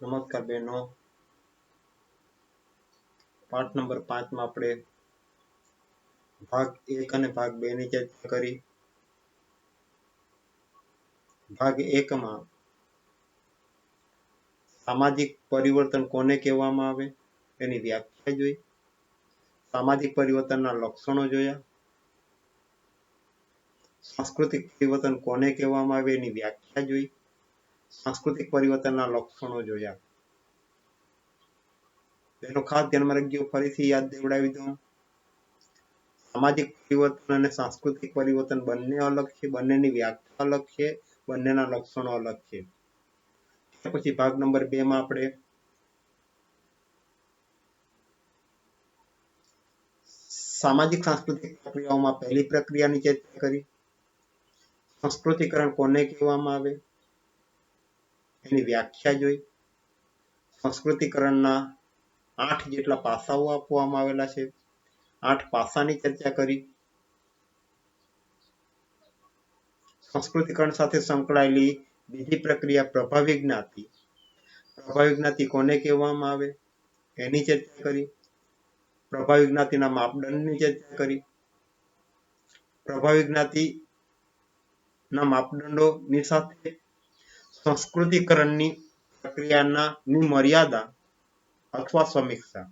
નમસ્કાર બહેનો, પાઠ નંબર 5 માં આપણે ભાગ 1 અને ભાગ 2 ની ચર્ચા કરી. ભાગ 1 માં સામાજિક પરિવર્તન કોને કહેવામાં આવે એની વ્યાખ્યા જોઈ, સામાજિક પરિવર્તનના લક્ષણો જોયા, સાંસ્કૃતિક પરિવર્તન કોને કહેવામાં આવે એની વ્યાખ્યા જોઈ, સાંસ્કૃતિક પરિવર્તનના લક્ષણો જોયા. તેનો ખાસ ધ્યાનમાં રાખજો, ફરીથી યાદ દેવડાવી દઉં. સામાજિક પરિવર્તન અને સાંસ્કૃતિક પરિવર્તન બંને અલગ છે, બંનેની વ્યાખ્યા અલગ છે, બંનેના લક્ષણો અલગ છે. પછી ભાગ નંબર 2 માં આપણે સામાજિક સાંસ્કૃતિક પ્રક્રિયાઓમાં પહેલી પ્રક્રિયાની ચર્ચા કરી. સંસ્કૃતિકરણ કોને કહેવામાં આવે એની વ્યાખ્યા જોઈ. સંસ્કૃતિકરણના 8 જેટલા પાસાઓ આપવામાં આવેલા છે, 8 પાસાની ચર્ચા કરી. સંસ્કૃતિકરણ સાથે સંકળાયેલી બીજી પ્રક્રિયા પ્રભાવી જ્ઞાતિ. પ્રભાવી જ્ઞાતિ કોને કહેવામાં આવે એની ચર્ચા કરી. પ્રભાવી જ્ઞાતિના માપદંડની ચર્ચા કરી. પ્રભાવી જ્ઞાતિના માપદંડોની સાથે સંસ્કૃતિકરણની પ્રક્રિયાની મર્યાદા અથવા સમીક્ષા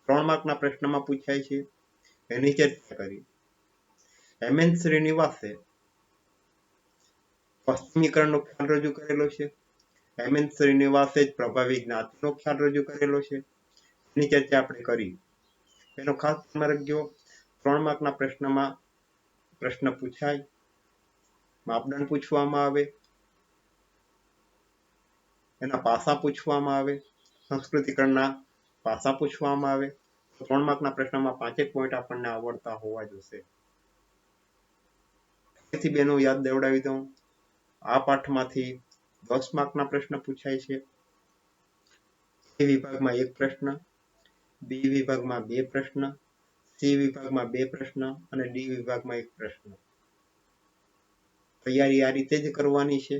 3 માર્કના પ્રશ્નમાં પૂછાય છે, એની ચર્ચા કરી. એમ.એન. શ્રીનિવાસે પશ્ચિમીકરણનો ખ્યાલ રજૂ કરેલો છે. એમ.એન. શ્રીનિવાસે જ પ્રભાવી જ્ઞાતિનો ખ્યાલ રજૂ કરેલો છે, એની ચર્ચા આપણે કરી. એનો ખાસ ધ્યાન રાખજો, 3 માર્કના પ્રશ્નમાં પ્રશ્ન પૂછાય, માપદંડ પૂછવામાં આવે, એના પાસા પૂછવામાં આવે, સંસ્કૃતિકરણના પાસા પૂછવામાં આવે. 3 માર્કના પ્રશ્નમાં 5 પોઈન્ટ આપણને આવડતા હોવા જોઈએ. ફરીથી બેનો યાદ દેવડાવી દઉં, આ પાઠમાંથી 10 માર્કના પ્રશ્ન પૂછાય છે. એ વિભાગમાં 1 પ્રશ્ન, બી વિભાગમાં 2 પ્રશ્ન, સી વિભાગમાં 2 પ્રશ્ન અને ડી વિભાગમાં 1 પ્રશ્ન. તૈયારી આ રીતે જ કરવાની છે.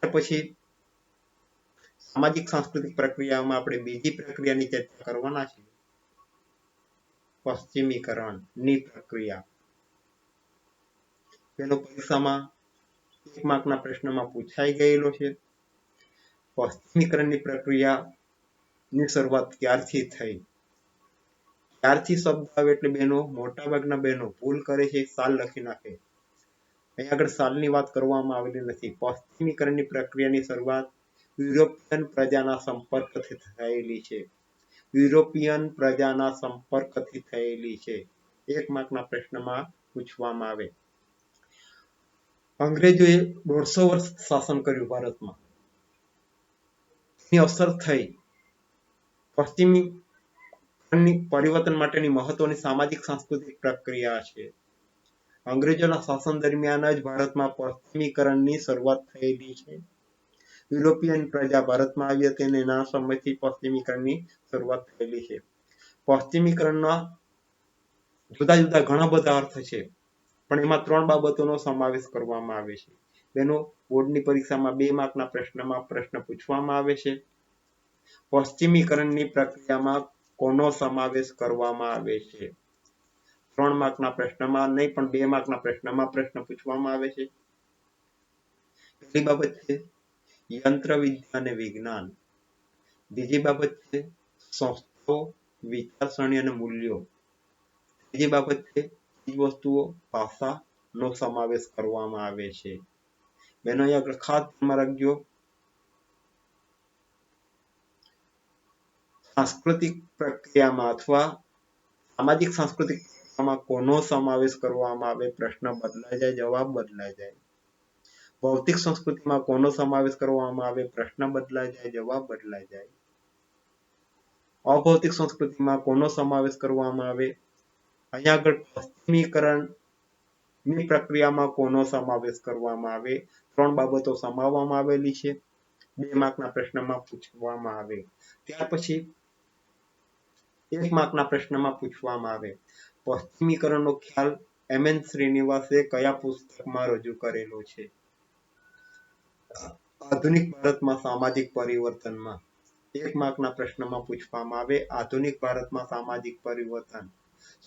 ત્યાર પછી સામાજિક સાંસ્કૃતિક પ્રક્રિયામાં આપણે બીજી પ્રક્રિયાની ચર્ચા કરવાના છે, પશ્ચિમીકરણની પ્રક્રિયા. તેનો પરીક્ષામાં 1 માર્કના પ્રશ્નમાં પૂછાઈ ગયેલો છે. પશ્ચિમીકરણની પ્રક્રિયાની શરૂઆત ક્યારથી થઈ? ક્યારથી શબ્દ આવે એટલે બેનો મોટાભાગના બેનો ભૂલ કરે છે, સાલ લખી નાખે. અહીં આગળ સાલની વાત કરવામાં આવેલી નથી. પશ્ચિમીકરણની પ્રક્રિયાની શરૂઆત યુરોપિયન પ્રજાના સંપર્કથી થયેલી છે. યુરોપિયન પ્રજાના સંપર્કથી થયેલી છે. 1 માર્કના પ્રશ્નમાં પૂછવામાં આવે. અંગ્રેજોએ 150 વર્ષ શાસન કર્યું ભારતમાં. એની અસર થઈ. પશ્ચિમી પરિવર્તન માટેની મહત્વની સામાજિક સાંસ્કૃતિક પ્રક્રિયા છે. અંગ્રેજોના શાસન દરમિયાન જ ભારતમાં પશ્ચિમીકરણની શરૂઆત થયેલી છે. યુરોપિયન પ્રજા ભારતમાં આવી હતી અને એના સમયથી પશ્ચિમીકરણની શરૂઆત થયેલી છે. પશ્ચિમીકરણના જુદા જુદા ઘણા બધા અર્થ છે, પણ એમાં 3 બાબતોનો સમાવેશ કરવામાં આવે છે. તેનો બોર્ડની પરીક્ષામાં 2 માર્કના પ્રશ્નમાં પ્રશ્ન પૂછવામાં આવે છે. પશ્ચિમીકરણની પ્રક્રિયામાં કોનો સમાવેશ કરવામાં આવે છે? 3 માર્કના પ્રશ્નમાં નહીં, પણ 2 માર્કના પ્રશ્નમાં પ્રશ્ન પૂછવામાં આવે છે. પહેલી બાબત છે યંત્ર વિદ્યા અને વિજ્ઞાન. બીજી બાબત છે સંસ્થાઓ, વિચારસરણી અને મૂલ્યો. ત્રીજી બાબત છે વસ્તુઓ, ભાષાનો સમાવેશ કરવામાં આવે છે. બેનો આગળ ખાસ ધ્યાનમાં રાખજો, સાંસ્કૃતિક પ્રક્રિયામાં અથવા સામાજિક સાંસ્કૃતિક પ્રક્રિયામાં કોનો સમાવેશ કરવામાં આવે? પ્રશ્ન બદલાઈ જાય, જવાબ બદલાઈ જાય. ભૌતિક સંસ્કૃતિમાં કોનો સમાવેશ કરવામાં આવે? પ્રશ્ન બદલાઈ જાય, જવાબ બદલાઈ જાય. અભૌતિક સંસ્કૃતિમાં કોનો સમાવેશ કરવામાં આવે? અહીંયા આગળ પશ્ચિમીકરણની પ્રક્રિયામાં કોનો સમાવેશ કરવામાં આવે? 3 બાબતો સમાવવામાં આવેલી છે. 2 માર્કના પ્રશ્નમાં પૂછવામાં આવે. ત્યાર પછી 1 માર્કના પ્રશ્નમાં પૂછવામાં આવે પશ્ચિમીકરણનો ખ્યાલ એમ.એન. શ્રીનિવાસે કયા પુસ્તકમાં રજૂ કરેલો છે? આધુનિક ભારતમાં સામાજિક પરિવર્તનમાં 1 માર્કના પ્રશ્નમાં પૂછવામાં આવે, આધુનિક ભારતમાં સામાજિક પરિવર્તન.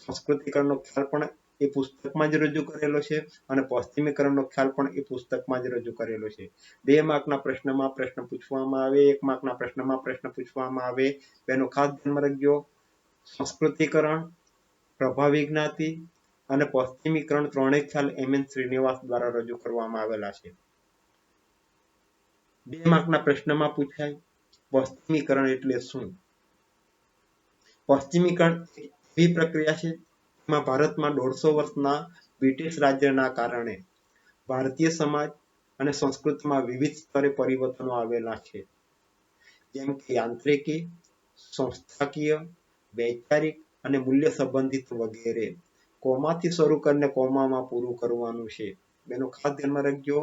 સંસ્કૃતિકરણનો ખ્યાલ પણ એ પુસ્તકમાં જ રજૂ કરેલો છે અને પશ્ચિમીકરણનો ખ્યાલ પણ એ પુસ્તકમાં જ રજૂ કરેલો છે. 2 માર્કના પ્રશ્નમાં પ્રશ્ન પૂછવામાં આવે, 1 માર્કના પ્રશ્નમાં પ્રશ્ન પૂછવામાં આવે. તેનો ખાસ ધ્યાનમાં રાખજો. સંસ્કૃતિકરણ, પ્રભાવી જ્ઞાતિ અને પશ્ચિમીકરણ ત્રણેય ખ્યાલ એમ.એન. શ્રીનિવાસ દ્વારા રજૂ કરવામાં આવેલા છે. 2 માર્કના પ્રશ્નમાં પૂછાય, પશ્ચિમીકરણ એટલે શું? પશ્ચિમીકરણ એવી પ્રક્રિયા છે જેમાં ભારતમાં 150 વર્ષના બ્રિટિશ રાજ્યના કારણે ભારતીય સમાજ અને સંસ્કૃતિમાં વિવિધ સ્તરે પરિવર્તનો આવેલા છે. જેમ કે યાંત્રિકી, સંસ્થાકીય, વૈચારિક અને મૂલ્ય સંબંધિત વગેરે. કોમાથી શરૂ કરીને કોમામાં પૂરું કરવાનું છે. એનું ખાસ ધ્યાનમાં રાખજો.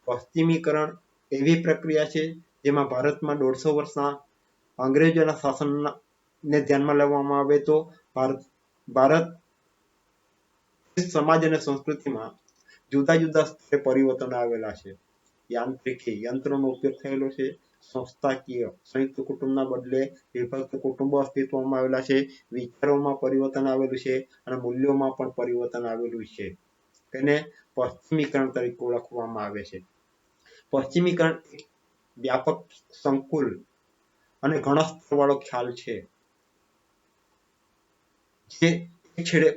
પશ્ચિમીકરણ એવી પ્રક્રિયા છે જેમાં ભારતમાં 150 વર્ષના અંગ્રેજોના શાસનને ધ્યાનમાં લેવામાં આવે તો ભારત સમાજ અને સંસ્કૃતિમાં જુદા જુદા સ્તરે પરિવર્તન આવેલા છે. યાંત્રિકી યંત્રનો ઉપયોગ થયેલો છે. સંસ્થાકીય સંયુક્ત કુટુંબના બદલે વિભક્ત કુટુંબો અસ્તિત્વમાં આવેલા છે. વિચારોમાં પરિવર્તન આવેલું છે અને મૂલ્યોમાં પણ પરિવર્તન આવેલું છે. તેને પશ્ચિમીકરણ તરીકે ઓળખવામાં આવે છે. પશ્ચિમીકરણ વ્યાપક, સંકુલ અને ઘણા સ્તરવાળો ખ્યાલ છે જે એક છેડે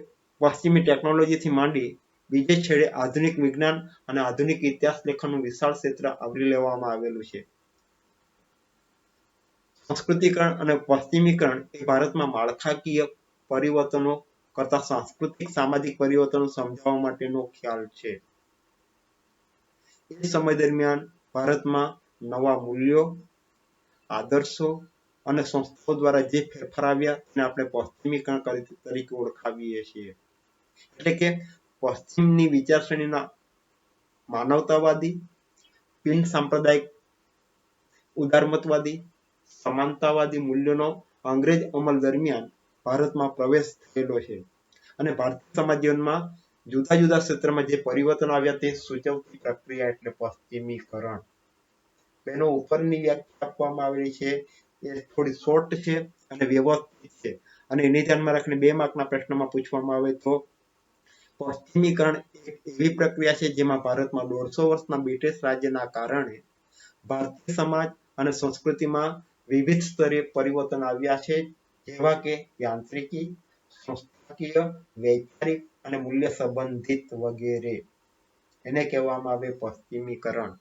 પશ્ચિમી ટેકનોલોજીથી માંડી બીજે છેડે આધુનિક વિજ્ઞાન અને આધુનિક ઇતિહાસ લેખનનું વિશાળ ક્ષેત્ર આવરી લેવામાં આવેલું છે. સંસ્કૃતિકરણ અને પશ્ચિમીકરણ એ ભારતમાં માળખાકીય પરિવર્તનો કરતા સાંસ્કૃતિક સામાજિક પરિવર્તનો સમજાવવા માટેનો ખ્યાલ છે. એ સમય દરમિયાન ભારતમાં નવા મૂલ્યો, આદર્શો અને સંસ્થાઓ દ્વારા જે ફેરફાર આવ્યા તેને આપણે પશ્ચિમીકરણ તરીકે ઓળખાવીએ છીએ. એટલે કે પશ્ચિમની વિચારસરણીના માનવતાવાદી, બિન સાંપ્રદાયિક, ઉદારમતવાદી, સમાનતાવાદી મૂલ્યોનો અંગ્રેજ અમલ દરમિયાન ભારતમાં પ્રવેશ થયેલો છે અને ભારતીય સમાજ જીવનમાં જુદા જુદા ક્ષેત્રમાં જે પરિવર્તન આવ્યા તે સૂચવતી પ્રક્રિયા એટલે પશ્ચિમીકરણ. તેનો ઉપરની વ્યાખ્યા આપવામાં આવેલી છે એ થોડી શોર્ટ છે અને વ્યવસ્થિત છે અને એને ધ્યાનમાં રાખીને 2 માર્કના પ્રશ્નમાં પૂછવામાં આવે તો પશ્ચિમીકરણ એક એવી પ્રક્રિયા છે જેમાં ભારતમાં 150 વર્ષના બ્રિટિશ રાજ્યના કારણે ભારતીય સમાજ અને સંસ્કૃતિમાં વિવિધ સ્તરે પરિવર્તન આવ્યા છે, જેવા કે યાંત્રિકી, સંસ્થાકીય, વૈચારિક અને મૂલ્ય સંબંધિત વગેરે. એને કહેવામાં આવે પશ્ચિમીકરણ.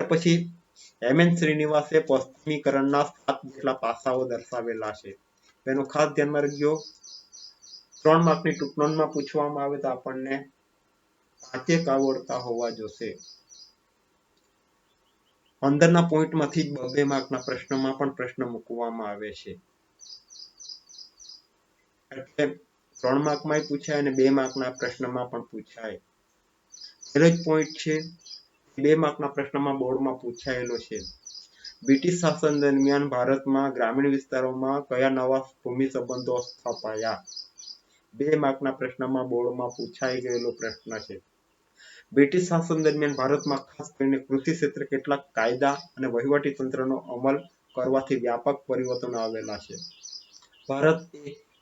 પછી એમ.એન. શ્રીનિવાસે પશ્ચિમીકરણના 7 જેટલા પાસાઓ દર્શાવેલા છે. તેનું ખાસ ધ્યાનમાં રાખજો. 3 માર્કની ટૂંક નોંધમાં પૂછવામાં આવે તો આપણને 5 આવડતા હોવા જોશે. અંદરના પોઈન્ટમાંથી જ 2 માર્કના પ્રશ્નમાં પણ પ્રશ્ન મૂકવામાં આવે છે. એટલે 3 માર્કમાં પૂછાય અને 2 માર્કના પ્રશ્નમાં પણ પૂછાય. પહેલો જ પોઈન્ટ છે 2 માર્કના પ્રશ્નમાં બોર્ડમાં પૂછાયેલો છે. બ્રિટિશ શાસન દરમિયાન ભારતમાં ગ્રામીણ વિસ્તારોમાં કયા નવા ભૂમિ સંબંધો સ્થપાયા? 2 માર્કના પ્રશ્નમાં બોર્ડમાં પૂછાઈ ગયેલો પ્રશ્ન છે. બ્રિટિશ શાસન દરમિયાન ભારતમાં ખાસ કરીને કૃષિ ક્ષેત્રે કેટલાક કાયદા અને વહીવટી તંત્રનો અમલ કરવાથી વ્યાપક પરિવર્તનો આવેલા છે. ભારત એ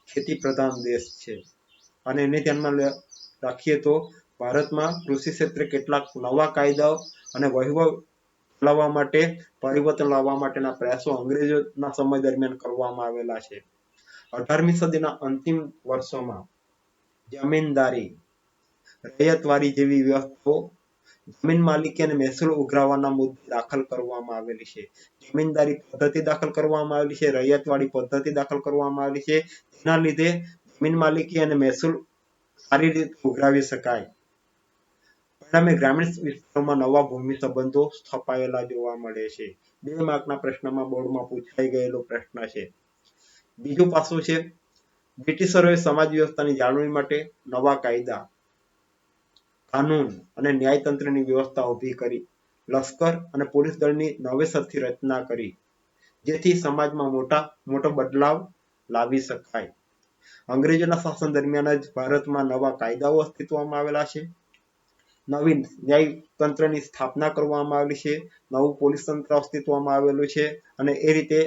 ખેતી પ્રધાન દેશ છે અને એને ધ્યાનમાં રાખીએ તો ભારતમાં કૃષિ ક્ષેત્રે કેટલાક નવા કાયદાઓ અને વહીવટ ચલાવવા માટે પરિવર્તન લાવવા માટેના પ્રયાસો અંગ્રેજોના સમય દરમિયાન કરવામાં આવેલા છે. 18મી સદીના અંતિમ વર્ષોમાં જમીનદારી, રૈયતવાડી જેવી વ્યવસ્થાઓ જમીન માલિકી અને મહેસૂલ ઉઘરાવવાના મુદ્દે દાખલ કરવામાં આવેલી છે. જમીનદારી પદ્ધતિ દાખલ કરવામાં આવેલી છે, રૈયતવાડી પદ્ધતિ દાખલ કરવામાં આવેલી છે. તેના લીધે જમીન માલિકી અને મહેસૂલ સારી રીતે ઉઘરાવી શકાય. પરિણામે ગ્રામીણ વિસ્તારોમાં નવા ભૂમિ સંબંધો સ્થપાયેલા જોવા મળે છે. 2 માર્કના પ્રશ્નમાં બોર્ડમાં પૂછાઈ ગયેલો પ્રશ્ન છે. બીજું પાસું છે બ્રિટિશરોએ સમાજ વ્યવસ્થાની જાળવણી માટે નવા કાયદા, કાનૂન અને ન્યાયતંત્રની વ્યવસ્થા ઊભી કરી. લશ્કર અને પોલીસ દળની નવેસરથી રચના કરી, જેથી સમાજમાં મોટો બદલાવ લાવી શકાય. અંગ્રેજોના શાસન દરમિયાન જ ભારતમાં નવા કાયદાઓ અસ્તિત્વમાં આવેલા છે. નવી ન્યાય તંત્રની સ્થાપના કરવામાં આવેલી છે, નવું પોલીસ તંત્ર અસ્તિત્વમાં આવેલું છે અને એ રીતે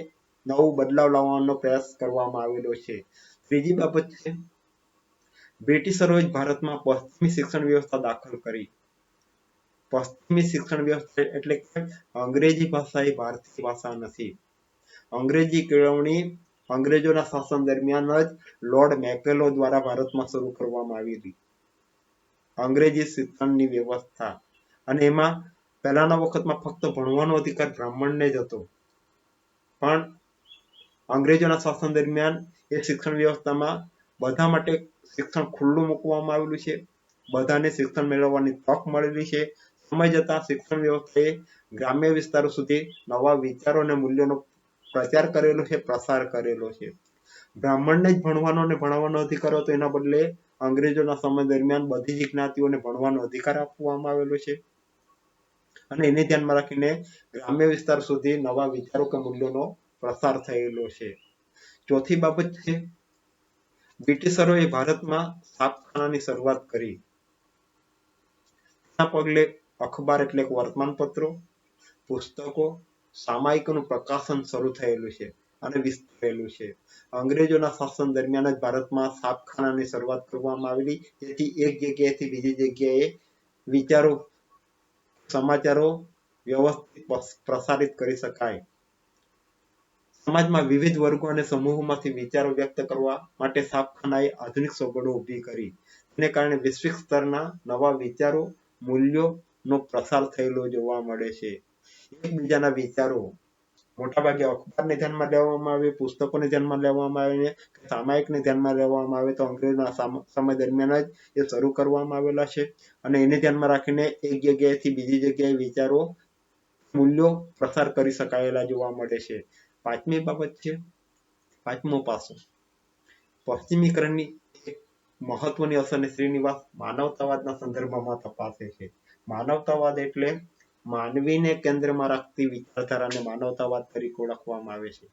નવું બદલાવ લાવવાનો પ્રયાસ કરવામાં આવેલો છે. ત્રીજી બાબત છે બ્રિટિશરોએ ભારતમાં પશ્ચિમી શિક્ષણ વ્યવસ્થા દાખલ કરી. પશ્ચિમી શિક્ષણ વ્યવસ્થા એટલે કે અંગ્રેજી ભાષા એ ભારતીય ભાષા નથી. અંગ્રેજી કેળવણી અંગ્રેજોના શાસન દરમિયાન જ લોર્ડ મેકેલો દ્વારા ભારતમાં શરૂ કરવામાં આવી હતી. અંગ્રેજી શિક્ષણની વ્યવસ્થા અને એમાં પહેલાના વખતમાં ફક્ત ભણવાનો અધિકાર બ્રાહ્મણને જ હતો. પણ અંગ્રેજોના શાસન દરમિયાન એ શિક્ષણ વ્યવસ્થામાં બધા માટે શિક્ષણ ખુલ્લું મૂકવામાં આવેલું છે. બધાને શિક્ષણ મેળવવાની તક મળેલી છે. સમય જતાં શિક્ષણ વ્યવસ્થાએ ગ્રામ્ય વિસ્તારો સુધી નવા વિચારો અને મૂલ્યોનો પ્રચાર કરેલો છે, પ્રસાર કરેલો છે. બ્રાહ્મણને જ ભણવાનો અને ભણાવવાનો અધિકાર હતો, એના બદલે અંગ્રેજોના સમય દરમિયાન બધી જ જ્ઞાતિઓને ભણવાનો અધિકાર આપવામાં આવેલો છે અને એને ધ્યાનમાં રાખીને ગ્રામ્ય વિસ્તાર સુધી નવા વિચારો કે મૂલ્યોનો પ્રસાર થયેલો છે. ચોથી બાબત છે બ્રિટિશરોએ ભારતમાં છાપખાનાની શરૂઆત કરી. તેના પગલે અખબાર એટલે વર્તમાન પત્રો, પુસ્તકો, સામાયિકોનું પ્રકાશન શરૂ થયેલું છે અને વિસ્તરેલું છે. અંગ્રેજોના શાસન દરમિયાન જ ભારતમાં છાપખાનાની શરૂઆત કરવામાં આવેલી, જેથી એક જગ્યાએથી બીજી જગ્યાએ વિચારો સમાચારો વ્યવસ્થિત પ્રસારિત કરી શકાય. સમાજમાં વિવિધ વર્ગો અને સમૂહોમાંથી વિચારો વ્યક્ત કરવા માટે છાપખાનાએ આધુનિક સગવડો ઊભી કરી. તેને કારણે વૈશ્વિક સ્તરના નવા વિચારો મૂલ્યોનો પ્રસાર થયેલો જોવા મળે છે. એકબીજાના વિચારો મોટાભાગે અખબારને ધ્યાનમાં લેવામાં આવે, પુસ્તકોને ધ્યાનમાં લેવામાં આવે, સામાયિકને ધ્યાનમાં લેવામાં આવે તો અંગ્રેજોના સમય દરમિયાન જ એ શરૂ કરવામાં આવેલા છે અને એને ધ્યાનમાં રાખીને એક જગ્યાએથી બીજી જગ્યાએ વિચારો મૂલ્યો પ્રસાર કરી શકાયેલા જોવા મળે છે. પાંચમી બાબત છે પાંચમો પાસો પશ્ચિમીકરણની એક મહત્વની અસરને શ્રીનિવાસ માનવતાવાદના સંદર્ભમાં તપાસે છે. માનવતાવાદ એટલે માનવીને કેન્દ્રમાં રાખતી વિચારધારાને માનવતાવાદ તરીકે ઓળખવામાં આવે છે.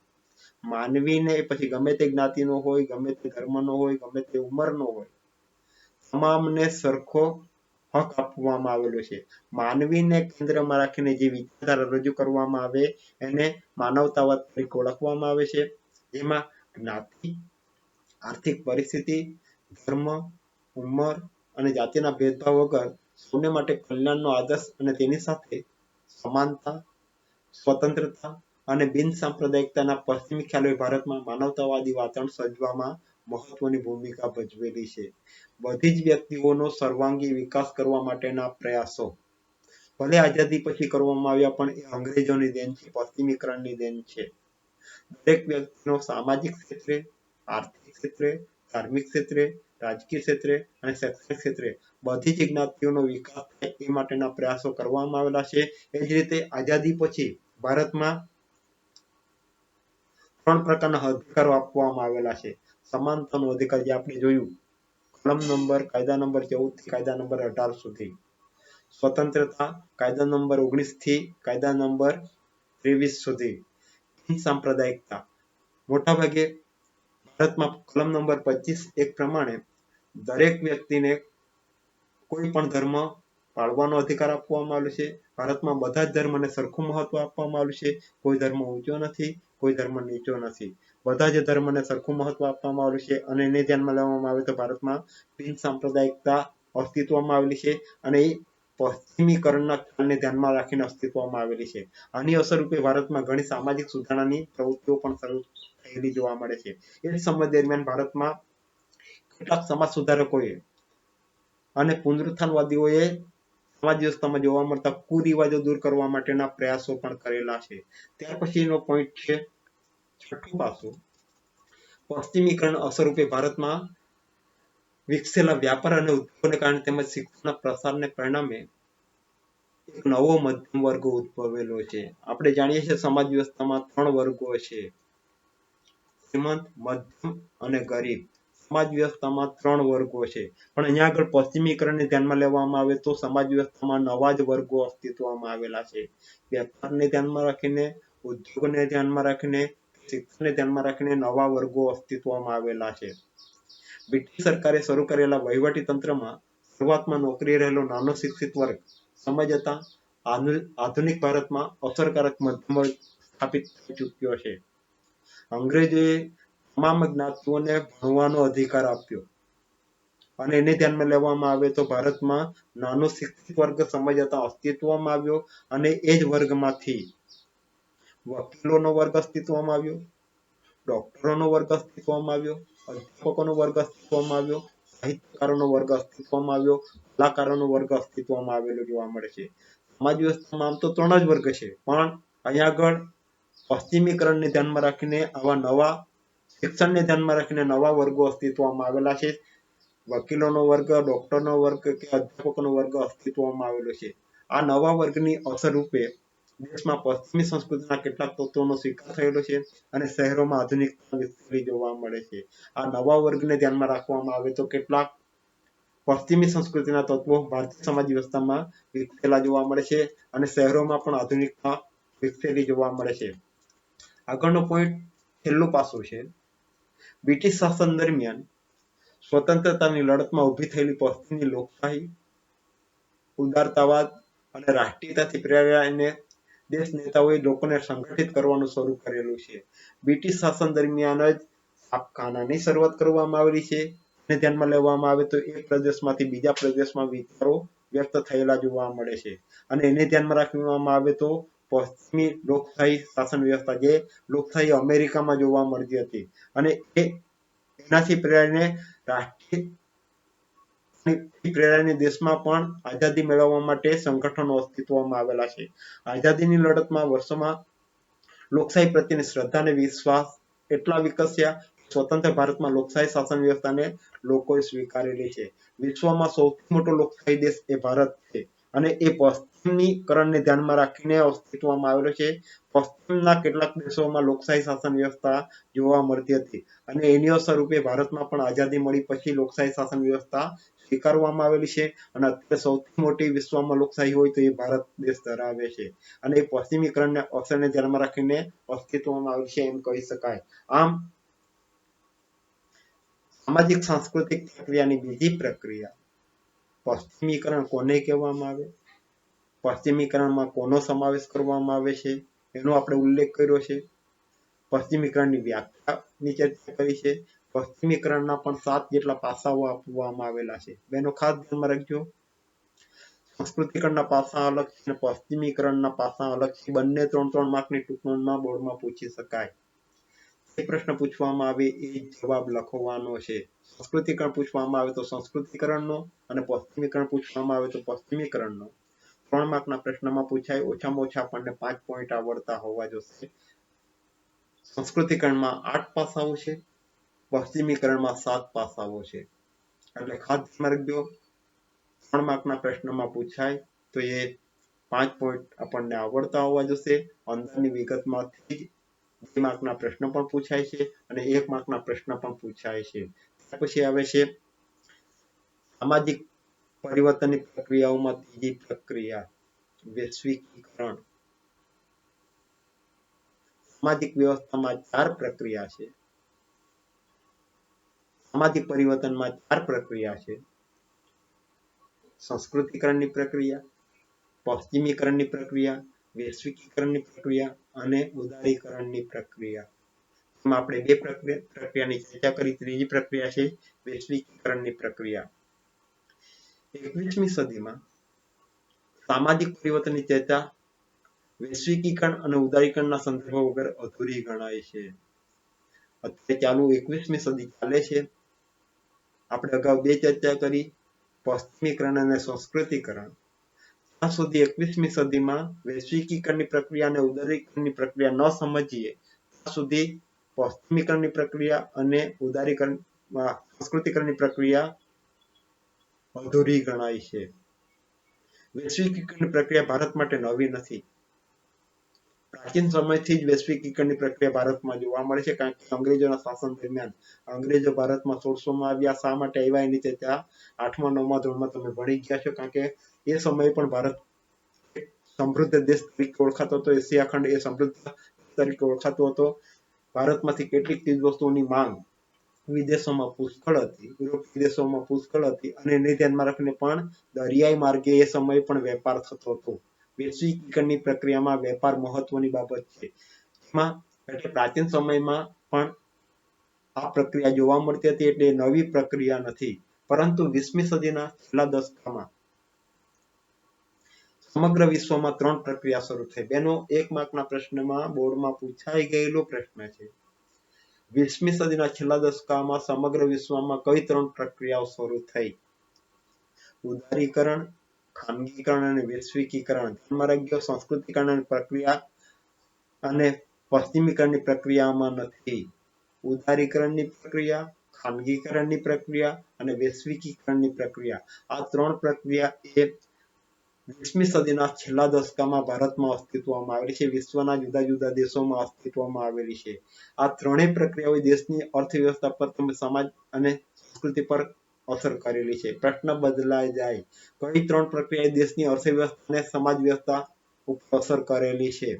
માનવીને પછી ગમે તે જ્ઞાતિનો હોય, ગમે તે ધર્મનો હોય, ગમે તે ઉંમરનો હોય, તમામને સરખો હક આપવામાં આવેલો છે. માનવીને કેન્દ્રમાં રાખીને જે વિચારધારા રજૂ કરવામાં આવે એને માનવતાવાદ તરીકે ઓળખવામાં આવે છે. જેમાં જ્ઞાતિ, આર્થિક પરિસ્થિતિ, ધર્મ, ઉંમર અને જાતિના ભેદભાવ વગર સૌને માટે કલ્યાણનો આદર્શ અને તેની સાથે સમાનતા, સ્વતંત્રતા અને બિન સાંપ્રદાયિકતાના પશ્ચિમી ખ્યાલોએ ભારતમાં માનવતાવાદી વાતાવરણ સર્જવામાં મહત્વની ભૂમિકા ભજવેલી છે. બધી જ વ્યક્તિઓનો સર્વાંગી વિકાસ કરવા માટેના પ્રયાસો ભલે આઝાદી પછી કરવામાં આવ્યા પણ એ અંગ્રેજોની દેન છે, પશ્ચિમીકરણની દેન છે. દરેક વ્યક્તિનો સામાજિક ક્ષેત્રે, આર્થિક ક્ષેત્રે, ધાર્મિક ક્ષેત્રે, રાજકીય ક્ષેત્રે અને શૈક્ષણિક ક્ષેત્રે બધી જ જ્ઞાતિઓનો વિકાસ થાય એ માટેના પ્રયાસો કરવામાં આવેલા છે. એ જ રીતે આઝાદી પછી ભારતમાં 3 પ્રકારના અધિકારો આપવામાં આવેલા છે. સમાનતાનો અધિકાર જે આપણે જોયું કલમ નંબર કાયદા નંબર 14 થી કાયદા નંબર 18 સુધી. સ્વતંત્રતા કાયદા નંબર 19 થી કાયદા નંબર 23 સુધી. બિન સાંપ્રદાયિકતા મોટાભાગે ભારતમાં કલમ નંબર 25 એક પ્રમાણે દરેક વ્યક્તિને કોઈ પણ ધર્મ પાળવાનો અધિકાર આપવામાં આવ્યો છે. ભારતમાં બધા જ ધર્મને સરખું મહત્વ આપવામાં આવ્યું છે. કોઈ ધર્મ ઊંચો નથી, કોઈ ધર્મ નીચો નથી. બધા જ ધર્મને સરખું મહત્વ આપવામાં આવ્યું છે અને એને ધ્યાનમાં લેવામાં આવે તો ભારતમાં બિન સાંપ્રદાયિકતા અસ્તિત્વમાં આવેલી છે અને એ પશ્ચિમીકરણના ખ્યાલને ધ્યાનમાં રાખીને અસ્તિત્વમાં આવેલી છે. આની અસર રૂપે ભારતમાં ઘણી સામાજિક સુધારણાની પ્રવૃત્તિઓ પણ શરૂ થયેલી જોવા મળે છે. એ સમય દરમિયાન ભારતમાં કેટલાક સમાજ સુધારકોએ અને પુનરુત્થાનવાદીઓએ સમાજ વ્યવસ્થામાં જોવા મળતા કુરિવાજો દૂર કરવા માટેના પ્રયાસો પણ કરેલા છે. ત્યાર પછીનો પોઈન્ટ છે છઠ્ઠું પાસું પશ્ચિમીકરણ અસરરૂપે ભારતમાં વિકસેલા વ્યાપાર અને ઉદ્યોગોને કારણે તેમજ શિક્ષણના પ્રસારને પરિણામે એક નવો મધ્યમ વર્ગ ઉદ્ભવેલો છે. આપણે જાણીએ છીએ સમાજ વ્યવસ્થામાં 3 વર્ગો છે શ્રીમંત, મધ્યમ અને ગરીબ. સમાજ વ્યવસ્થામાં 3 વર્ગો છે પણ અહીંયા આગળ પશ્ચિમીકરણને ધ્યાનમાં લેવામાં આવે તો સમાજ વ્યવસ્થામાં નવા જ વર્ગો અસ્તિત્વમાં આવેલા છે. વ્યાપારને ધ્યાનમાં રાખીને, ઉદ્યોગને ધ્યાનમાં રાખીને, શિક્ષણને ધ્યાનમાં રાખીને નવા વર્ગો અસ્તિત્વમાં આવેલા છે. બ્રિટિશ સરકારે શરૂ કરેલા વહીવટી તંત્રમાં શરૂઆતમાં નોકરી રહેલો નાનો શિક્ષિત વર્ગ સમય જતા આધુનિક ભારતમાં અસરકારક મધ્યમ વર્ગ સ્થાપિત થઈ ચૂક્યો છે. અંગ્રેજોએ તમામ જ્ઞાતિઓને ભણવાનો અધિકાર આપ્યો અને એને ધ્યાનમાં લેવામાં આવે તો ભારતમાં નાનો શિક્ષિત વર્ગ સમય જતા અસ્તિત્વમાં આવ્યો અને એ જ વર્ગમાંથી વકીલોનો વર્ગ અસ્તિત્વમાં આવ્યો, ડોક્ટરોનો વર્ગ અસ્તિત્વમાં આવ્યો, અધ્યાપકોનો વર્ગ અસ્તિત્વમાં આવ્યો, સાહિત્યકારોનો વર્ગ અસ્તિત્વમાં આવ્યો, કલાકારોનો વર્ગ અસ્તિત્વમાં આવેલો જોવા મળે છે. સમાજ વ્યવસ્થામાં આમ તો 3 જ વર્ગ છે, પણ અહીંયા આગળ પશ્ચિમીકરણને ધ્યાનમાં રાખીને આવા નવા શિક્ષણને ધ્યાનમાં રાખીને નવા વર્ગો અસ્તિત્વમાં આવેલા છે. વકીલોનો વર્ગ, ડોક્ટરનો વર્ગ કે અધ્યાપકોનો વર્ગ અસ્તિત્વમાં આવેલો છે. આ નવા વર્ગની અસર રૂપે દેશમાં પશ્ચિમી સંસ્કૃતિના કેટલાક તત્વોનો સ્વીકાર થયેલો છે અને શહેરોમાં આધુનિકતા વિકસેલી જોવા મળે છે. આ નવા વર્ગને ધ્યાનમાં રાખવામાં આવે તો કેટલાક પશ્ચિમી સંસ્કૃતિના તત્વો ભારતીય સમાજ વ્યવસ્થામાં વિકસેલા જોવા મળે છે અને શહેરોમાં પણ આધુનિકતા વિકસેલી જોવા મળે છે. આગળનો પોઈન્ટ છેલ્લું પાસું છે. બ્રિટિશ શાસન દરમિયાન સ્વતંત્રતાની લડતમાં ઊભી થયેલી પશ્ચિમની લોકશાહી, ઉદારતાવાદ અને રાષ્ટ્રીયતાથી પ્રેરાઈને દેશ નેતાઓએ લોકોને સંગઠિત કરવાનું શરૂ કરેલું છે. બ્રિટિશ શાસન દરમિયાન જ છાપખાનાની શરૂઆત કરવામાં આવેલી છે. એને ધ્યાનમાં લેવામાં આવે તો એક પ્રદેશમાંથી બીજા પ્રદેશમાં વિચારો વ્યક્ત થયેલા જોવા મળે છે અને એને ધ્યાનમાં રાખવામાં આવે તો પશ્ચિમી લોકશાહી શાસન વ્યવસ્થા જે લોકશાહી અમેરિકામાં જોવા મળતી હતી અને એનાથી પ્રેરાઈને રાષ્ટ્રીય દેશમાં પણ આઝાદી મેળવવા માટે સંગઠનો અસ્તિત્વમાં આવેલા છે. આઝાદીની લડતમાં વર્ષોમાં લોકશાહી પ્રત્યેની શ્રદ્ધા અને વિશ્વાસ એટલા વિકસ્યા સ્વતંત્ર ભારતમાં લોકશાહી શાસન વ્યવસ્થાને લોકોએ સ્વીકારેલી છે. વિશ્વમાં સૌથી મોટો લોકશાહી દેશ એ ભારત છે અને એ પશ્ચિમીકરણને ધ્યાનમાં રાખીને અસ્તિત્વમાં આવેલો છે. પશ્ચિમના કેટલાક દેશોમાં લોકશાહી શાસન વ્યવસ્થા જોવા મળતી હતી અને એની અસર રૂપે ભારતમાં પણ આઝાદી મળી પછી લોકશાહી શાસન વ્યવસ્થા સ્વીકારવામાં આવેલી છે અને અત્યારે સૌથી મોટી વિશ્વમાં લોકશાહી હોય તો એ ભારત દેશ ધરાવે છે અને એ પશ્ચિમીકરણને અસરને ધ્યાનમાં રાખીને અસ્તિત્વમાં આવેલી છે એમ કહી શકાય. આમ સામાજિક સાંસ્કૃતિક પ્રક્રિયાની બીજી પ્રક્રિયા પશ્ચિમીકરણ કોને કહેવામાં આવે, પશ્ચિમીકરણમાં કોનો સમાવેશ કરવામાં આવે છે એનો આપણે ઉલ્લેખ કર્યો છે. પશ્ચિમીકરણની વ્યાખ્યાની ચર્ચા કરી છે. પશ્ચિમીકરણના પણ 7 જેટલા પાસાઓ આપવામાં આવેલા છે. બેનો ખાસ ધ્યાનમાં રાખજો. સંસ્કૃતિકરણના પાસા અલગ છે અને પશ્ચિમીકરણના પાસા અલગ છે. બંને 3-3 માર્કની ટૂંકમાં બોર્ડમાં પૂછી શકાય. જે પ્રશ્ન પૂછવામાં આવે એ જવાબ લખવાનો છે. સંસ્કૃતિકરણ પૂછવામાં આવે તો સંસ્કૃતિકરણનો અને પશ્ચિમીકરણ પૂછવામાં આવે તો પશ્ચિમીકરણનો. 3 માર્કના પ્રશ્નમાં પૂછાય. ઓછામાં ઓછા આપણને 5 પોઈન્ટ આવડતા હોવા જોઈએ. સંસ્કૃતિકરણમાં 8 પાસાઓ છે, પશ્ચિમીકરણમાં 7 પાસાઓ છે. એટલે ખાસ ધ્યાન રાખજો. 3 માર્કના પ્રશ્નમાં પૂછાય તો એ 5 પોઈન્ટ આપણને આવડતા હોવા જોઈએ. અંદરની વિગતમાંથી 2 માર્કના પ્રશ્ન પણ પૂછાય છે અને 1 માર્કના પ્રશ્ન પણ પૂછાય છે. પછી આવે છે સામાજિક પરિવર્તનની પ્રક્રિયાઓમાં ત્રીજી પ્રક્રિયા વૈશ્વિકીકરણ. સામાજિક વ્યવસ્થામાં 4 પ્રક્રિયા છે. સામાજિક પરિવર્તનમાં 4 પ્રક્રિયા છે. સંસ્કૃતિકરણની પ્રક્રિયા, પશ્ચિમીકરણની પ્રક્રિયા, વૈશ્વિકીકરણની પ્રક્રિયા અને ઉદારીકરણની પ્રક્રિયા. એમાં આપણે 2 પ્રક્રિયાની ચર્ચા કરી. ત્રીજી પ્રક્રિયા છે વૈશ્વિકીકરણની પ્રક્રિયા. 21મી સદીમાં સામાજિક પરિવર્તનની ચર્ચા વૈશ્વિકીકરણ અને ઉદારીકરણના સંદર્ભ વગર અધૂરી ગણાય છે. અત્યારે ચાલુ 21મી સદી ચાલે છે. આપણે અગાઉ 2 ચર્ચા કરી, પશ્ચિમીકરણ અને સંસ્કૃતિકરણ. ત્યાં સુધી 21મી સદીમાં વૈશ્વિકીકરણની પ્રક્રિયા અને ઉદારીકરણની પ્રક્રિયા ન સમજીએ ત્યાં સુધી પશ્ચિમીકરણની પ્રક્રિયા અને સંસ્કૃતિકરણની પ્રક્રિયા અધૂરી ગણાય છે. વૈશ્વિકીકરણની પ્રક્રિયા ભારત માટે નવી નથી. પ્રાચીન સમયથી જ વૈશ્વિકીકરણની પ્રક્રિયા ભારતમાં જોવા મળે છે, કારણ કે અંગ્રેજોના શાસન દરમિયાન અંગ્રેજો ભારતમાં 1600માં આવ્યા. શા માટે આવ્યા એની ચર્ચા 8મા 9મા ધોરણમાં તમે ભણી ગયા છો, કારણ કે એ સમયે પણ ભારત સમૃદ્ધ દેશ તરીકે ઓળખાતો હતો. એશિયા ખંડ એ સમૃદ્ધ તરીકે ઓળખાતો હતો. ભારતમાંથી કેટલીક ચીજ વસ્તુઓની માંગ વિદેશોમાં પુષ્કળ હતી, યુરોપીય દેશોમાં પુષ્કળ હતી, અને એને ધ્યાનમાં રાખીને પણ દરિયાઈ માર્ગે એ સમયે પણ વેપાર થતો હતો. વૈશ્વિકીકરણની પ્રક્રિયામાં વેપાર મહત્વની બાબત છે. એમાં એટલે પ્રાચીન સમયમાં પણ આ પ્રક્રિયા જોવા મળતી હતી, એટલે નવી પ્રક્રિયા નથી. પરંતુ 20મી સદીના છેલ્લા દશકમાં સમગ્ર વિશ્વમાં 3 પ્રક્રિયા શરૂ થઈ. બેનો 1 માર્કના પ્રશ્નમાં બોર્ડમાં પૂછાઈ ગયેલો પ્રશ્ન છે. 20મી સદીના છેલ્લા દશકમાં સમગ્ર વિશ્વમાં કઈ 3 પ્રક્રિયાઓ શરૂ થઈ? ઉદારીકરણ, ખાનગીકરણ અને વૈશ્વિકીકરણ. ધ્યાનમાં રાખજો, સંસ્કૃતિકરણની પ્રક્રિયા અને પશ્ચિમીકરણની પ્રક્રિયામાં નથી. ઉદારીકરણની પ્રક્રિયા, ખાનગીકરણની પ્રક્રિયા અને વૈશ્વિકીકરણની પ્રક્રિયા, આ 3 પ્રક્રિયા એ 20મી સદીના છેલ્લા દશકમાં ભારતમાં અસ્તિત્વમાં આવેલી છે. વિશ્વના જુદા જુદા દેશોમાં અસ્તિત્વમાં આવેલી છે. આ ત્રણેય પ્રક્રિયાઓ દેશની અર્થવ્યવસ્થા પર, સમાજ અને સંસ્કૃતિ પર અસર કરેલી છે. પ્રશ્ન બદલાઈ જાય, કઈ 3 પ્રક્રિયાએ દેશની અર્થવ્યવસ્થા અને સમાજ વ્યવસ્થા ઉપર અસર કરેલી છે?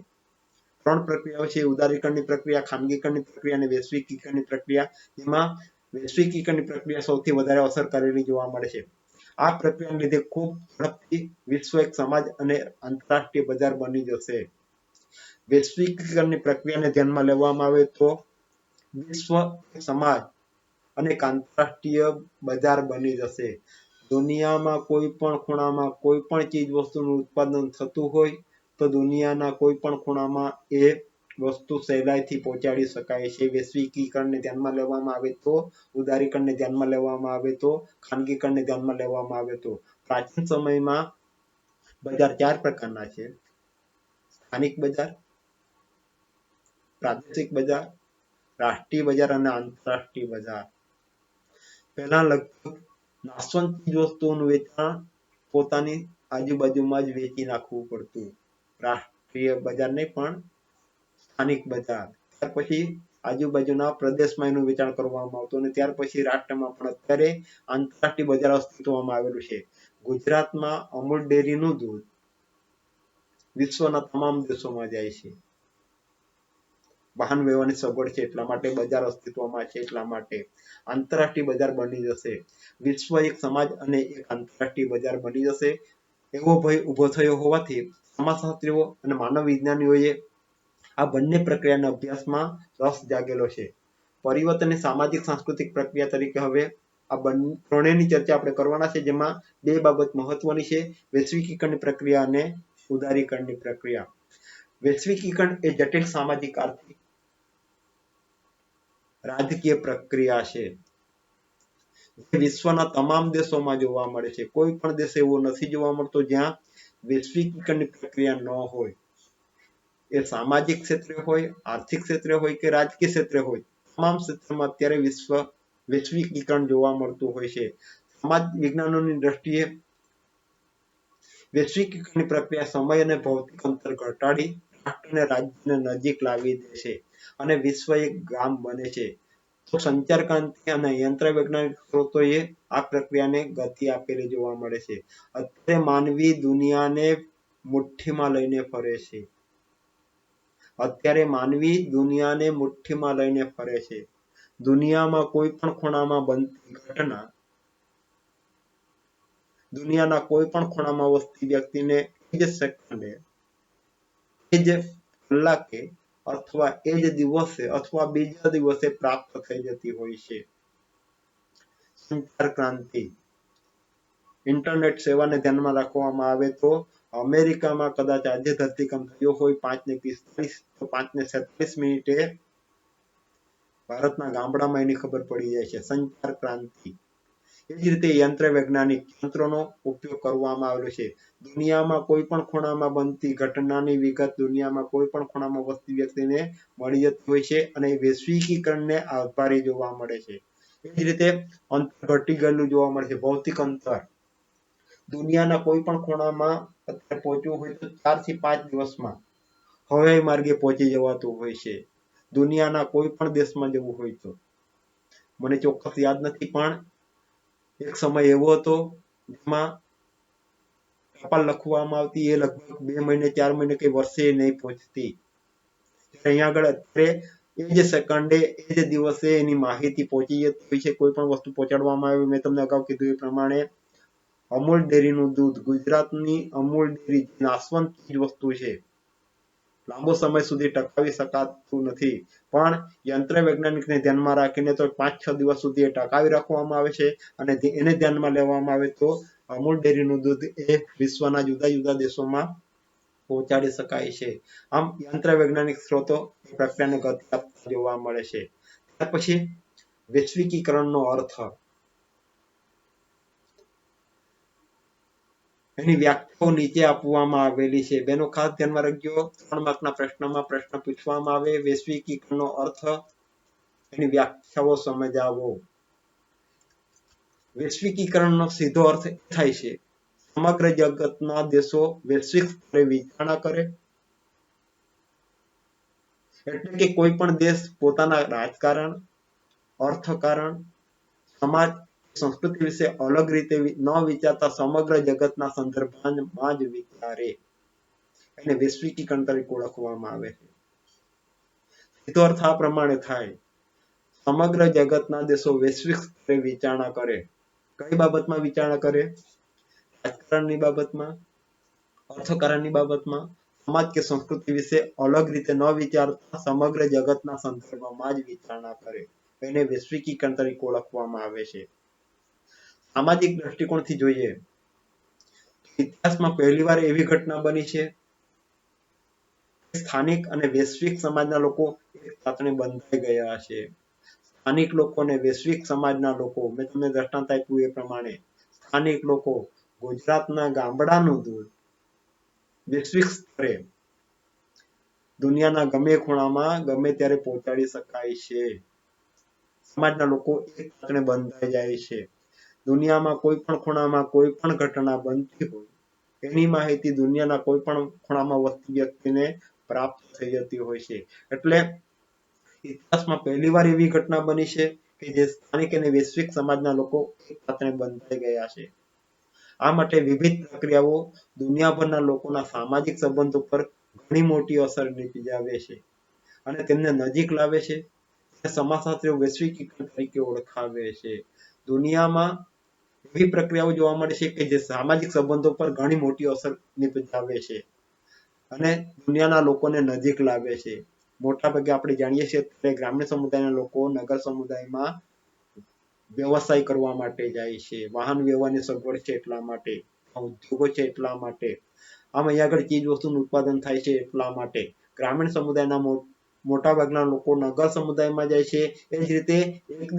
3 પ્રક્રિયાઓ છે: ઉદારીકરણની પ્રક્રિયા, ખાનગીકરણની પ્રક્રિયા અને વૈશ્વિકીકરણની પ્રક્રિયા. જેમાં વૈશ્વિકીકરણની પ્રક્રિયા સૌથી વધારે અસર કરેલી જોવા મળે છે. આ પ્રક્રિયાને લીધે ખૂબ ઝડપથી વિશ્વ એક સમાજ અને આંતરરાષ્ટ્રીય બજાર બની જશે. વૈશ્વિકીકરણની પ્રક્રિયાને ધ્યાનમાં લેવામાં આવે તો વિશ્વ સમાજ અને એક આંતરરાષ્ટ્રીય બજાર બની જશે. દુનિયામાં કોઈ પણ ખૂણામાં કોઈ પણ ચીજ વસ્તુનું ઉત્પાદન થતું હોય તો દુનિયાના કોઈ પણ ખૂણામાં એ વસ્તુ સહેલાઈથી પહોંચાડી શકાય છે. વૈશ્વિકીકરણને ધ્યાનમાં લેવામાં આવે તો, ઉદારીકરણને ધ્યાનમાં લેવામાં આવે તો, ખાનગીકરણને ધ્યાનમાં લેવામાં આવે તો. પ્રાચીન સમયમાં બજાર 4 પ્રકારના છે: સ્થાનિક બજાર, પ્રાદેશિક બજાર, રાષ્ટ્રીય બજાર અને આંતરરાષ્ટ્રીય બજાર. પહેલા લગભગ નાશવંત વસ્તુઓનું વેચાણ પોતાની આજુબાજુમાં જ વેચી નાખવું પડતું. રાષ્ટ્રીય બજાર નહીં પણ સ્થાનિક બજાર. ત્યાર પછી આજુબાજુના પ્રદેશમાં એનું વેચાણ કરવામાં આવતું, અને ત્યાર પછી રાષ્ટ્રમાં. પણ અત્યારે આંતરરાષ્ટ્રીય બજાર અસ્તિત્વમાં આવેલું છે. ગુજરાતમાં અમૂલ ડેરીનું દૂધ વિશ્વના તમામ દેશોમાં જાય છે. વાહન વ્યવહારની સગવડ છે એટલા માટે, બજાર અસ્તિત્વમાં છે એટલા માટે. આંતરરાષ્ટ્રીય બજાર બની જશે. વિશ્વ એક સમાજ અને એક આંતરરાષ્ટ્રીય બજાર બની જશે એવો ભય ઉભો થયો હોવાથી સમાજશાસ્ત્રીઓ અને માનવ વિજ્ઞાનીઓએ આ બંને પ્રક્રિયાના અભ્યાસમાં રસ જાગેલો છે. પરિવર્તનની સામાજિક સાંસ્કૃતિક પ્રક્રિયા તરીકે હવે આ ત્રણેયની ચર્ચા આપણે કરવાના છે, જેમાં 2 બાબત મહત્વની છે: વૈશ્વિકીકરણની પ્રક્રિયા અને ઉદારીકરણની પ્રક્રિયા. વૈશ્વિકીકરણ એ જટિલ સામાજિક, આર્થિક, રાજકીય પ્રક્રિયા છે જે વિશ્વના તમામ દેશોમાં જોવા મળે છે. કોઈ પણ દેશ એવો નથી જોવા મળતો જ્યાં વૈશ્વિકીકરણની પ્રક્રિયા ન હોય. એ સામાજિક ક્ષેત્રે હોય, આર્થિક ક્ષેત્રે હોય કે રાજકીય ક્ષેત્રે હોય, તમામ ક્ષેત્રમાં અત્યારે વૈશ્વિકીકરણ જોવા મળતું હોય છે. સમાજ વિજ્ઞાનોની દ્રષ્ટિએ વૈશ્વિકીકરણની પ્રક્રિયા સમય અને ભૌતિક અંતર ઘટાડી રાષ્ટ્ર અને રાજ્યને નજીક લાવી દે છે અને વિશ્વ એક ગામ બને છે. તો સંચાર ક્રાંતિ અને યંત્ર વૈજ્ઞાનિક સ્ત્રોતોએ આ પ્રક્રિયાને ગતિ આપેલી જોવા મળે છે. અત્યારે માનવી દુનિયાને મુઠ્ઠીમાં લઈને ફરે છે. અત્યારે માનવી દુનિયાને મુઠ્ઠીમાં લઈને ફરે છે. દુનિયામાં કોઈ પણ ખૂણામાં બનતી ઘટના, દુનિયાના કોઈ પણ ખૂણામાં વસતી વ્યક્તિને એ જ સેકન્ડે, એ જ કલાકે અથવા એ જ દિવસે અથવા બીજા દિવસે પ્રાપ્ત થઈ જતી હોય છે. સંચાર ક્રાંતિ. ઇન્ટરનેટ સેવાને ધ્યાનમાં રાખવામાં આવે તો અમેરિકામાં કદાચ આજે ધરતીકંપ થયો હોય 5:45 તો 5:47 મિનિટે ભારતના ગામડામાં એની ખબર પડી જાય છે. સંચાર ક્રાંતિ. એ જ રીતે યંત્ર વૈજ્ઞાનિક યંત્રોનો ઉપયોગ કરવામાં આવેલો છે. દુનિયામાં કોઈ પણ ખૂણામાં બનતી ઘટનાની વિગત દુનિયામાં કોઈ પણ ખૂણામાં વસતી વ્યક્તિને મળી જતી હોય છે અને વૈશ્વિકીકરણને આભારી જોવા મળે છે. એ જ રીતે અંતર ઘટી ગયેલું જોવા મળે છે. ભૌતિક અંતર દુનિયાના કોઈ પણ ખૂણામાં અત્યારે પહોંચવું હોય તો 4 થી 5 દિવસમાં હવાઈ માર્ગે પહોંચી જવાતું હોય છે. દુનિયાના કોઈ પણ દેશમાં જવું હોય તો. મને ચોક્કસ યાદ નથી, પણ એક સમય એવો હતો જેમાં ટપાલ લખવામાં આવતી, એ લગભગ 2 મહિને 4 મહિને કે વર્ષે નહીં પહોંચતી. અહીંયા આગળ અત્યારે એ જ સેકન્ડે એ જ દિવસે એની માહિતી પહોંચી જતી હોય છે. કોઈ પણ વસ્તુ પહોંચાડવામાં આવે, મેં તમને અગાઉ કીધું એ પ્રમાણે અમૂલ ડેરીનું દૂધ, ગુજરાતની અમૂલ ડેરી નાશવંત વસ્તુ છે, લાંબો સમય સુધી ટકાવી શકાતું નથી, પણ યંત્ર વૈજ્ઞાનિકને ધ્યાનમાં રાખીને તો 5-6 દિવસ સુધી એ ટકાવી રાખવામાં આવે છે. અને એને ધ્યાનમાં લેવામાં આવે તો અમૂલ ડેરીનું દૂધ એ વિશ્વના જુદા જુદા દેશોમાં પહોંચાડી શકાય છે. આમ યંત્ર વૈજ્ઞાનિક સ્ત્રોતો પ્રક્રિયાને ગતિ આપતા જોવા મળે છે. ત્યાર પછી વૈશ્વિકીકરણનો અર્થ, એની વ્યાખ્યાઓ નીચે આપવામાં આવેલી છે. બેનો ખાસ ધ્યાનમાં રાખજો, 3 માર્કના પ્રશ્નમાં પ્રશ્ન પૂછવામાં આવે. વૈશ્વિકીકરણનો અર્થ, એની વ્યાખ્યાઓ સમજાવો. વૈશ્વિકીકરણનો સીધો અર્થ થાય છે સમગ્ર જગતના દેશો વૈશ્વિક સ્તરે વિચારણા કરે, એટલે કે કોઈ પણ દેશ પોતાના રાજકારણ, અર્થકારણ, સમાજ, સંસ્કૃતિ વિશે અલગ રીતે ન વિચારતા સમગ્ર જગતના સંદર્ભમાં જ વિચારે, એને વૈશ્વિકીકરણ તરીકે ઓળખવામાં આવે છે. સીધો અર્થ આ પ્રમાણે થાય, સમગ્ર જગતના દેશો વૈશ્વિક સ્તરે વિચારણા કરે. કઈ બાબતમાં વિચારણા કરે? રાજકારણની બાબતમાં, અર્થકારણની બાબતમાં, સમાજ કે સંસ્કૃતિ વિશે અલગ રીતે ન વિચારતા સમગ્ર જગતના સંદર્ભમાં જ વિચારણા કરે, એને વૈશ્વિકીકરણ તરીકે ઓળખવામાં આવે છે. સામાજિક દ્રષ્ટિકોણથી જોઈએ, ઇતિહાસમાં પહેલીવાર એવી ઘટના બની છે સ્થાનિક અને વૈશ્વિક સમાજના લોકો એક સાથે બંધાઈ ગયા છે. સ્થાનિક લોકો અને વૈશ્વિક સમાજના લોકો, મેં તમને દ્રષ્ટાંત આપ્યું એ પ્રમાણે, સ્થાનિક લોકો ગુજરાતના ગામડાનું દૂધ વૈશ્વિક સ્તરે દુનિયાના ગમે ખૂણામાં ગમે ત્યારે પહોંચાડી શકાય છે. સમાજના લોકો એક સાથે બંધાઈ જાય છે. દુનિયામાં કોઈ પણ ખૂણામાં કોઈ પણ ઘટના બનતી હોય, એની માહિતી દુનિયાના કોઈ પણ ખૂણામાં વસતી વ્યક્તિને પ્રાપ્ત થઈ જતી હોય છે. એટલે ઇતિહાસમાં પહેલીવાર એવી ઘટના બની છે કે જે સ્થાનિક અને વૈશ્વિક સમાજના લોકો એક સાથે બંધાઈ ગયા છે. આ માટે વિવિધ પ્રક્રિયાઓ દુનિયાભરના લોકોના સામાજિક સંબંધો પર ઘણી મોટી અસર નિપજાવે છે અને તેમને નજીક લાવે છે. સમાજશાસ્ત્રીઓ વૈશ્વિકીકરણ તરીકે ઓળખાવે છે. દુનિયામાં એવી પ્રક્રિયાઓ જોવા મળે છે કે જે સામાજિક સંબંધો પર ઘણી મોટી અસર નિપજાવે છે અને દુનિયાના લોકોને નજીક લાવે છે. મોટા ભાગે આપણે જાણીએ છીએ કે ગ્રામ્ય સમુદાયના લોકો નગર સમુદાયમાં વ્યવસાય કરવા માટે જાય છે, વાહન વ્યવહારની સગવડ છે એટલા માટે, ઉદ્યોગો છે એટલા માટે, આમ અહીંયા આગળ ચીજ વસ્તુનું ઉત્પાદન થાય છે એટલા માટે. ગ્રામીણ સમુદાયના મોટા ભાગના લોકો નગર સમુદાયમાં જાય છે. એ જ રીતે એક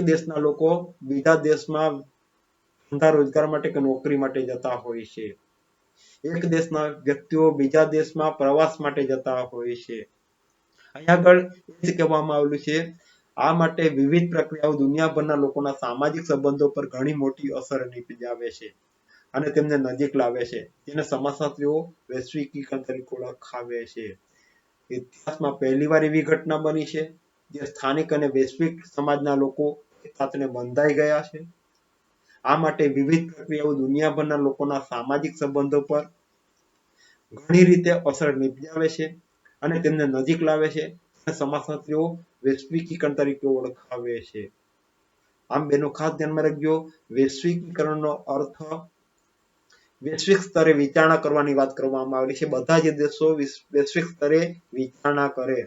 દેશના લોકો બીજા દેશમાં ધંધા રોજગાર માટે કે નોકરી માટે જતા હોય છે. એક દેશના વ્યક્તિઓ બીજા દેશમાં પ્રવાસ માટે જતા હોય છે. અહીંયા આગળ એ જ કહેવામાં આવેલું છે, આ માટે વિવિધ પ્રક્રિયાઓ દુનિયાભરના લોકોના સામાજિક સંબંધો પર ઘણી મોટી અસર નિપજાવે છે અને તેમને નજીક લાવે છે. તેને સમાજશાસ્ત્રીઓ વૈશ્વિકીકરણ તરીકે ઓળખાવે છે. ઇતિહાસમાં પહેલીવાર એવી ઘટના બની છે જે સ્થાનિક અને વૈશ્વિક સમાજના લોકો સાથે બંધાઈ ગયા છે. આ માટે વિવિધ પ્રક્રિયાઓ દુનિયાભરના લોકોના સામાજિક સંબંધો પર ઘણી રીતે અસર નિપજાવે છે અને તેમને નજીક લાવે છે. સમાજશાસ્ત્રીઓ વૈશ્વિકીકરણ તરીકે ઓળખાવે છે. આમ બેનો ખાસ ધ્યાનમાં રાખજો, વૈશ્વિકીકરણનો અર્થ વૈશ્વિક સ્તરે વિચારણા કરવાની વાત કરવામાં આવેલી છે. બધા જ દેશો વૈશ્વિક સ્તરે વિચારણા કરે.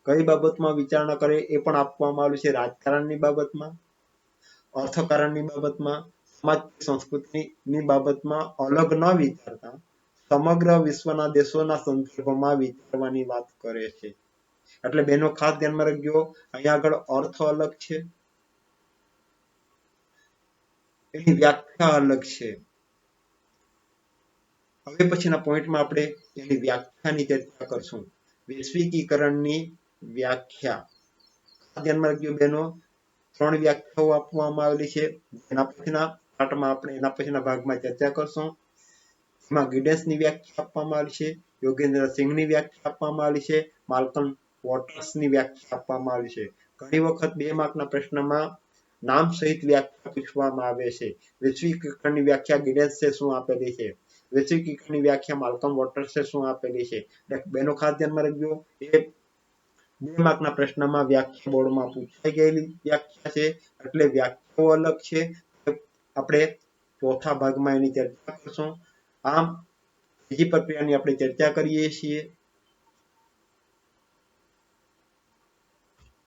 કઈ બાબતમાં વિચારણા કરે એ પણ આપવામાં આવેલું છે. રાજકારણની બાબતમાં, અર્થકારણની બાબતમાં, સમાજ સંસ્કૃતિની બાબતમાં અલગ ન વિચારતા સમગ્ર વિશ્વના દેશોના સંદર્ભમાં વિચારવાની વાત કરે છે. એટલે બેનો ખાસ ધ્યાનમાં રાખજો, અહીંયા આગળ અર્થ અલગ છે, એની વ્યાખ્યા અલગ છે. હવે પછીના પોઈન્ટમાં આપણે એની વ્યાખ્યાની ચર્ચા કરશું. વૈશ્વિકીકરણની વ્યાખ્યા ધ્યાનમાં રાખજો બેનો, 3 વ્યાખ્યાઓ આપવામાં આવેલી છે. એના પછીના પાઠમાં આપણે એના પછીના ભાગમાં ચર્ચા કરશું. એમાં ગિડન્સની વ્યાખ્યા આપવામાં આવી છે, યોગેન્દ્ર સિંહની વ્યાખ્યા આપવામાં આવી છે, માલ્કમ વોટર્સની વ્યાખ્યા આપવામાં આવી છે. ઘણી વખત 2 માર્કના પ્રશ્નમાં નામ સહિત વ્યાખ્યા પૂછવામાં આવે છે. વૈશ્વિકીકરણની વ્યાખ્યા ગિડન્સે શું આપેલી છે? વૈશ્વિકીકરણની વ્યાખ્યા માલ્કમ વોટર્સે શું આપેલી છે? બેનો ખાસ ધ્યાનમાં રાખજો. એ 2 માર્કના પ્રશ્નમાં વ્યાખ્યા બોર્ડમાં પૂછાઈ ગયેલી વ્યાખ્યા છે, એટલે વ્યાખ્યાઓ અલગ છે. આપણે ચોથા ભાગમાં એની ચર્ચા કરશું. આમ ત્રીજી પ્રક્રિયાની આપણે ચર્ચા કરીએ છીએ.